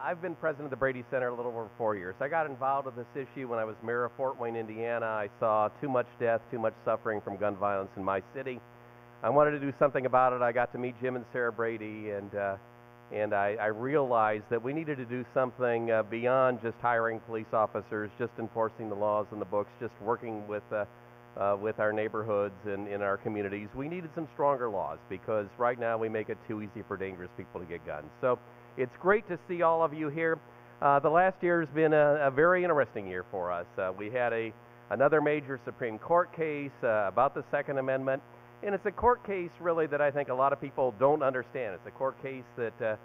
I've been president of the Brady Center a little over 4 years. I got involved with this issue when I was mayor of Fort Wayne, Indiana. I saw too much death, too much suffering from gun violence in my city. I wanted to do something about it. I got to meet Jim and Sarah Brady, and I realized that we needed to do something beyond just hiring police officers, just enforcing the laws in the books, just working with our neighborhoods and in our communities. We needed some stronger laws because right now we make it too easy for dangerous people to get guns. So it's great to see all of you here. The last year has been a very interesting year for us. We had another major Supreme Court case about the Second Amendment, and it's a court case really that I think a lot of people don't understand. It's a court case that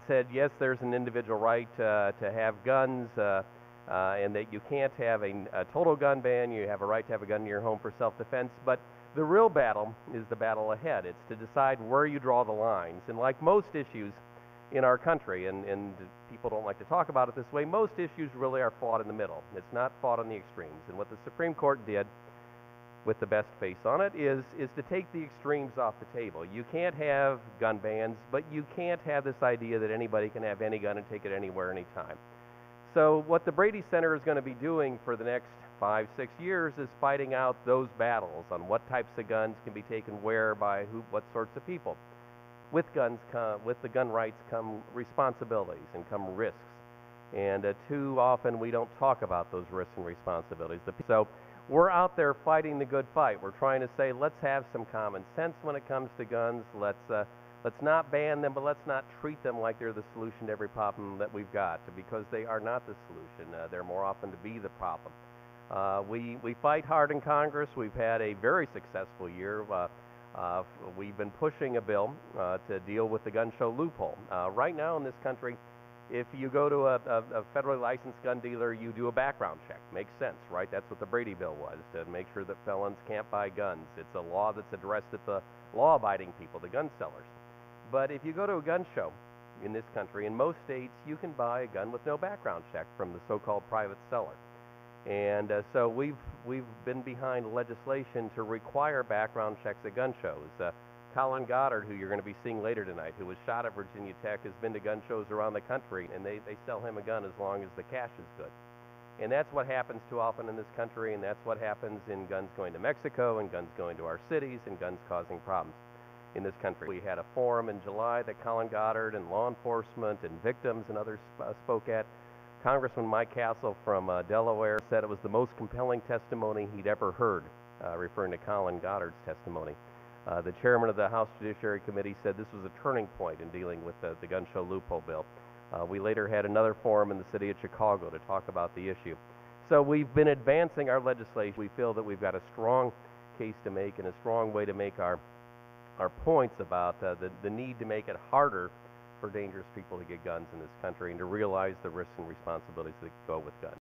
said, yes, there's an individual right to have guns, and that you can't have a total gun ban. You have a right to have a gun in your home for self-defense, but the real battle is the battle ahead. It's to decide where you draw the lines, and like most issues in our country, and people don't like to talk about it this way, most issues really are fought in the middle. It's not fought on the extremes. And what the Supreme Court did, with the best face on it, is to take the extremes off the table. You can't have gun bans, but you can't have this idea that anybody can have any gun and take it anywhere, anytime. So what the Brady Center is going to be doing for the next 5, 6 years is fighting out those battles on what types of guns can be taken where, by who, what sorts of people. With the gun rights come responsibilities and come risks, and too often we don't talk about those risks and responsibilities. So we're out there fighting the good fight. We're trying to say, let's have some common sense when it comes to guns. Let's not ban them, but let's not treat them like they're the solution to every problem that we've got, because they are not the solution. They're more often to be the problem. We fight hard in Congress. We've had a very successful year. We've been pushing a bill to deal with the gun show loophole. Right now in this country, if you go to a federally licensed gun dealer, you do a background check. Makes sense, right? That's what the Brady bill was, to make sure that felons can't buy guns. It's a law that's addressed at the law-abiding people, the gun sellers. But if you go to a gun show in this country, in most states, you can buy a gun with no background check from the so-called private seller. And so we've been behind legislation to require background checks at gun shows. Colin Goddard, who you're going to be seeing later tonight, who was shot at Virginia Tech, has been to gun shows around the country, and they sell him a gun as long as the cash is good. And that's what happens too often in this country, and that's what happens in guns going to Mexico and guns going to our cities and guns causing problems in this country. We had a forum in July that Colin Goddard and law enforcement and victims and others spoke at. Congressman Mike Castle from Delaware said it was the most compelling testimony he'd ever heard, referring to Colin Goddard's testimony. The chairman of the House Judiciary Committee said this was a turning point in dealing with the gun show loophole bill. We later had another forum in the city of Chicago to talk about the issue. So we've been advancing our legislation. We feel that we've got a strong case to make and a strong way to make our points about the need to make it harder for dangerous people to get guns in this country and to realize the risks and responsibilities that go with guns.